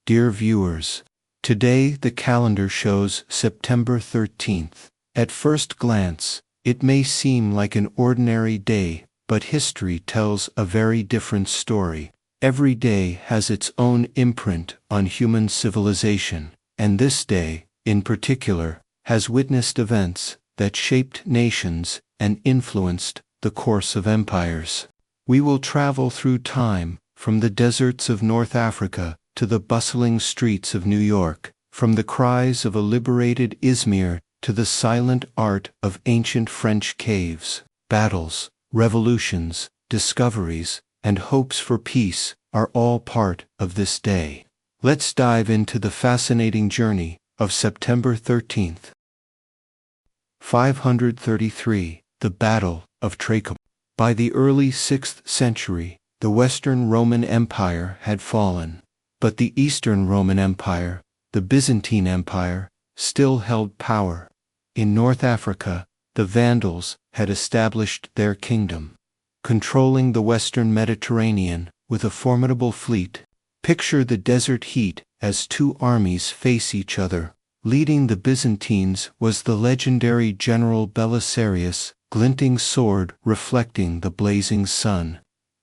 Dear viewers, today the calendar shows September 13th. At first glance, it may seem like an ordinary day, but history tells a very different story. Every day has its own imprint on human civilization, and this day, in particular, has witnessed events that shaped nations and influenced the course of empires. We will travel through time, from the deserts of North Africa to the bustling streets of New York, from the cries of a liberated Izmir to the silent art of ancient French caves. Battles, revolutions, discoveries, and hopes for peace are all part of this day. Let's dive into the fascinating journey of September 13th. 533, the Battle of Tricamarum. By the early 6th century, the Western Roman Empire had fallen, but the Eastern Roman Empire, the Byzantine Empire, still held power. In North Africa, the Vandals had established their kingdom, controlling the Western Mediterranean with a formidable fleet. Picture the desert heat as two armies face each other. Leading the Byzantines was the legendary general Belisarius, glinting sword reflecting the blazing sun.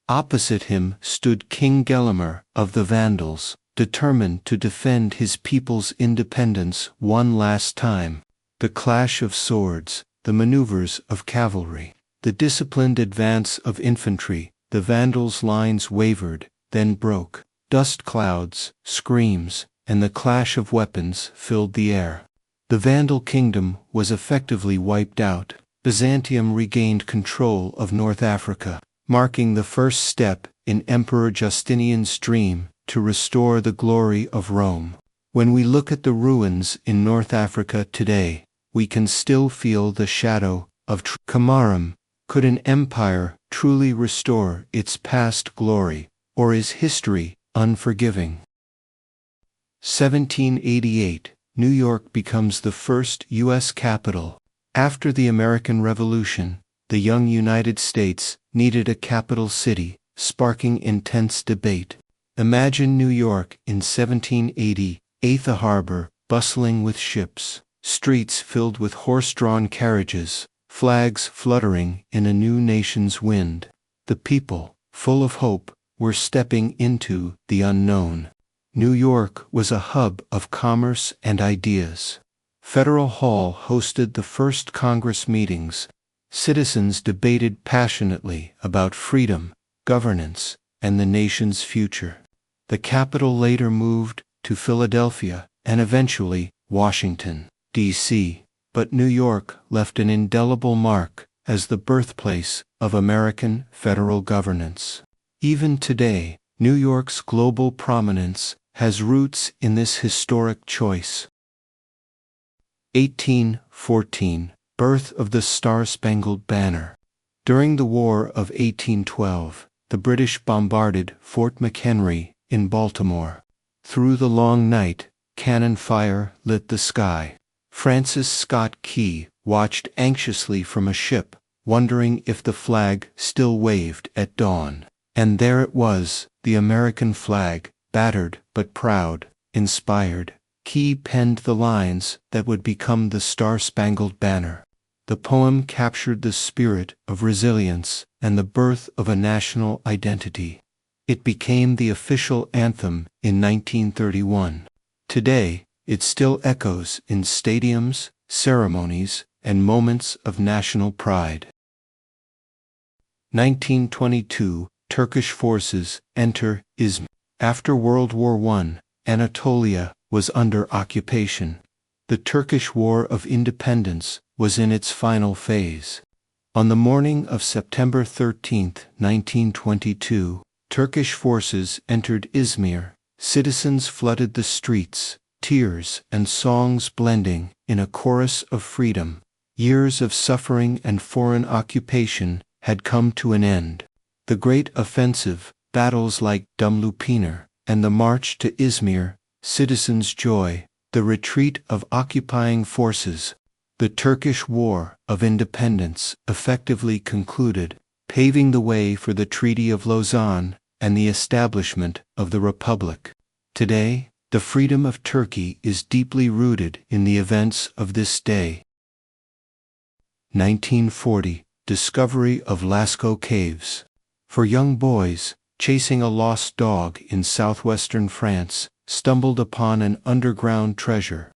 Opposite him stood King Gelimer of the Vandals, determined to defend his people's independence one last time. The clash of swords, the maneuvers of cavalry, the disciplined advance of infantry. The Vandals' lines wavered, then broke. Dust clouds, screams, and the clash of weapons filled the air. The Vandal kingdom was effectively wiped out. Byzantium regained control of North Africa, marking the first step in Emperor Justinian's dream to restore the glory of Rome. When we look at the ruins in North Africa today, we can still feel the shadow of Tricamarum. Could an empire truly restore its past glory, or is history unforgiving? 1788, New York becomes the first U.S. capital. After the American Revolution, the young United States needed a capital city, sparking intense debate. Imagine New York in 1780, a harbor, bustling with ships, streets filled with horse-drawn carriages, flags fluttering in a new nation's wind. The people, full of hope, were stepping into the unknown. New York was a hub of commerce and ideas. Federal Hall hosted the first Congress meetings. Citizens debated passionately about freedom, governance, and the nation's future. The capital later moved to Philadelphia and eventually Washington, D.C., but New York left an indelible mark as the birthplace of American federal governance. Even today, New York's global prominence has roots in this historic choice. 1814, birth of the Star-Spangled Banner. During the War of 1812, the British bombarded Fort McHenry in Baltimore. Through the long night, cannon fire lit the sky. Francis Scott Key watched anxiously from a ship, wondering if the flag still waved at dawn. And there it was, the American flag, battered but proud, inspired. Key penned the lines that would become the Star-Spangled Banner. The poem captured the spirit of resilience and the birth of a national identity. It became the official anthem in 1931. Today, it still echoes in stadiums, ceremonies, and moments of national pride. 1922, Turkish forces enter Izmir. After World War I, Anatolia was under occupation. The Turkish War of Independence was in its final phase. On the morning of September 13, 1922, Turkish forces entered Izmir. Citizens flooded the streets, tears and songs blending in a chorus of freedom. Years of suffering and foreign occupation had come to an end. The Great Offensive, battles like Dumlupınar, and the March to Izmir, citizens' joy, the retreat of occupying forces. The Turkish War of Independence effectively concluded, paving the way for the Treaty of Lausanne and the establishment of the Republic. Today, The freedom of Turkey is deeply rooted in the events of this day. 1940, discovery of Lascaux Caves. For young boys, chasing a lost dog in southwestern France, stumbled upon an underground treasure.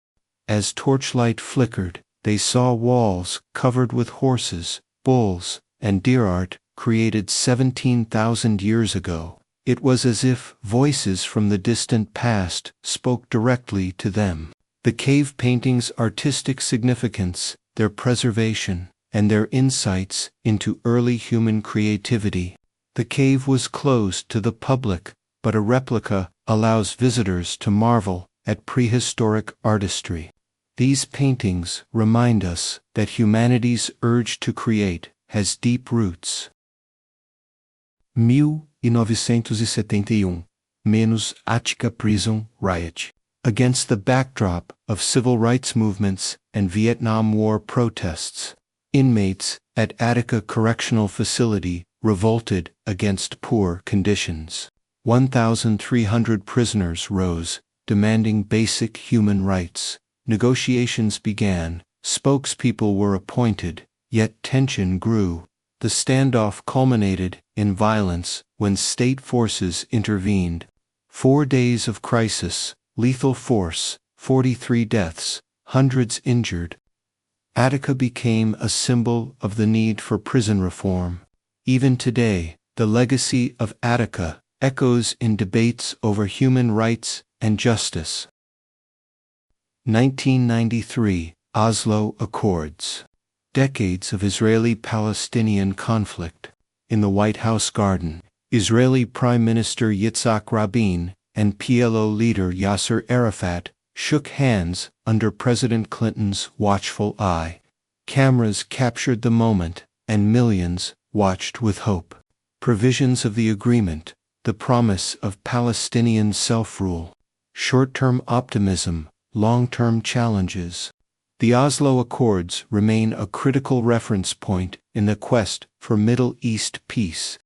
As torchlight flickered, they saw walls covered with horses, bulls, and deer art created 17,000 years ago. It was as if voices from the distant past spoke directly to them. The cave paintings' artistic significance, their preservation, and their insights into early human creativity. The cave was closed to the public, but a replica allows visitors to marvel at prehistoric artistry. These paintings remind us that humanity's urge to create has deep roots. 1971, menos Attica Prison Riot. Against the backdrop of civil rights movements and Vietnam War protests, inmates at Attica Correctional Facility revolted against poor conditions. 1,300 prisoners rose, demanding basic human rights. Negotiations began, spokespeople were appointed, yet tension grew. The standoff culminated in violence when state forces intervened. 4 days of crisis, lethal force, 43 deaths, hundreds injured. Attica became a symbol of the need for prison reform. Even today, the legacy of Attica echoes in debates over human rights and justice. 1993, Oslo Accords. Decades of Israeli-Palestinian conflict. In the White House garden, Israeli Prime Minister Yitzhak Rabin and PLO leader Yasser Arafat shook hands under President Clinton's watchful eye. Cameras captured the moment, and millions watched with hope. Provisions of the agreement, the promise of Palestinian self-rule. Short-term optimism, long-term challenges. The Oslo Accords remain a critical reference point in the quest for Middle East peace.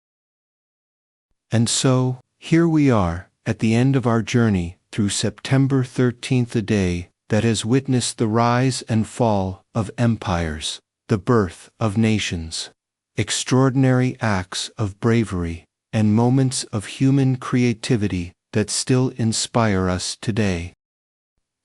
And so, here we are, at the end of our journey through September 13th, a day that has witnessed the rise and fall of empires, the birth of nations, extraordinary acts of bravery, and moments of human creativity that still inspire us today.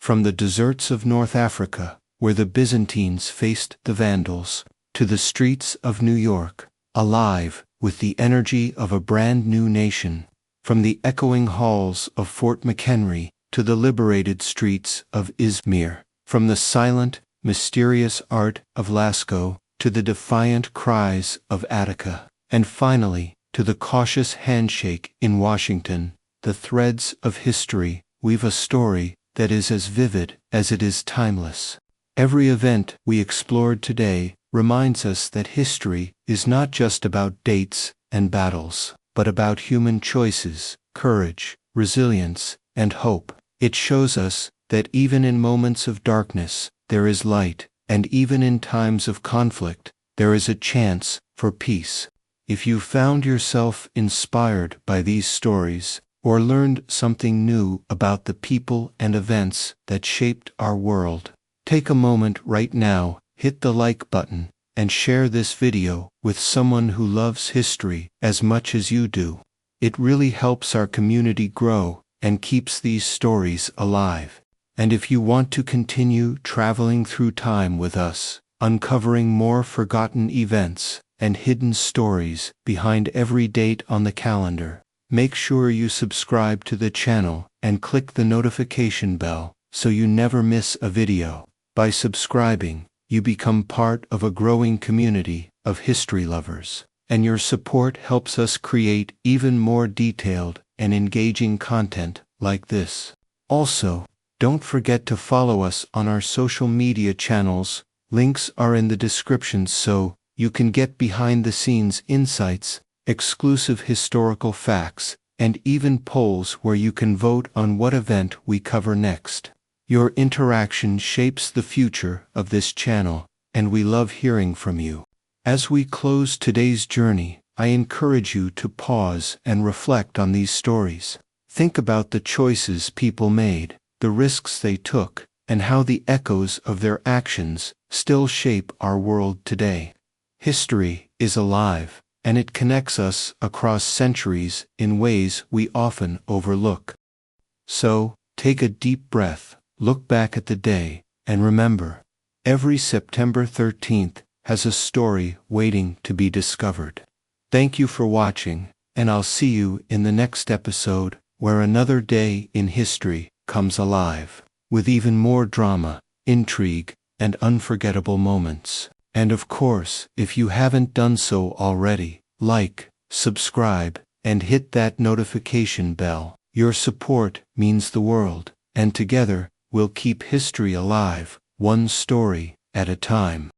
From the deserts of North Africa, where the Byzantines faced the Vandals, to the streets of New York, alive with the energy of a brand new nation. From the echoing halls of Fort McHenry to the liberated streets of Izmir, from the silent, mysterious art of Lascaux to the defiant cries of Attica, and finally, to the cautious handshake in Washington, the threads of history weave a story that is as vivid as it is timeless. Every event we explored today reminds us that history is not just about dates and battles, but about human choices, courage, resilience, and hope. It shows us that even in moments of darkness, there is light, and even in times of conflict, there is a chance for peace. If you found yourself inspired by these stories, or learned something new about the people and events that shaped our world, take a moment right now, hit the like button, and share this video with someone who loves history as much as you do. It really helps our community grow and keeps these stories alive. And if you want to continue traveling through time with us, uncovering more forgotten events and hidden stories behind every date on the calendar, make sure you subscribe to the channel and click the notification bell so you never miss a video. By subscribing, you become part of a growing community of history lovers, and your support helps us create even more detailed and engaging content like this. Also, don't forget to follow us on our social media channels. Links are in the description so you can get behind-the-scenes insights, exclusive historical facts, and even polls where you can vote on what event we cover next. Your interaction shapes the future of this channel, and we love hearing from you. As we close today's journey, I encourage you to pause and reflect on these stories. Think about the choices people made, the risks they took, and how the echoes of their actions still shape our world today. History is alive, and it connects us across centuries in ways we often overlook. So, take a deep breath, look back at the day, and remember, every September 13th has a story waiting to be discovered. Thank you for watching, and I'll see you in the next episode, where another day in history comes alive, with even more drama, intrigue, and unforgettable moments. And of course, if you haven't done so already, like, subscribe, and hit that notification bell. Your support means the world, and together, we'll keep history alive, one story at a time.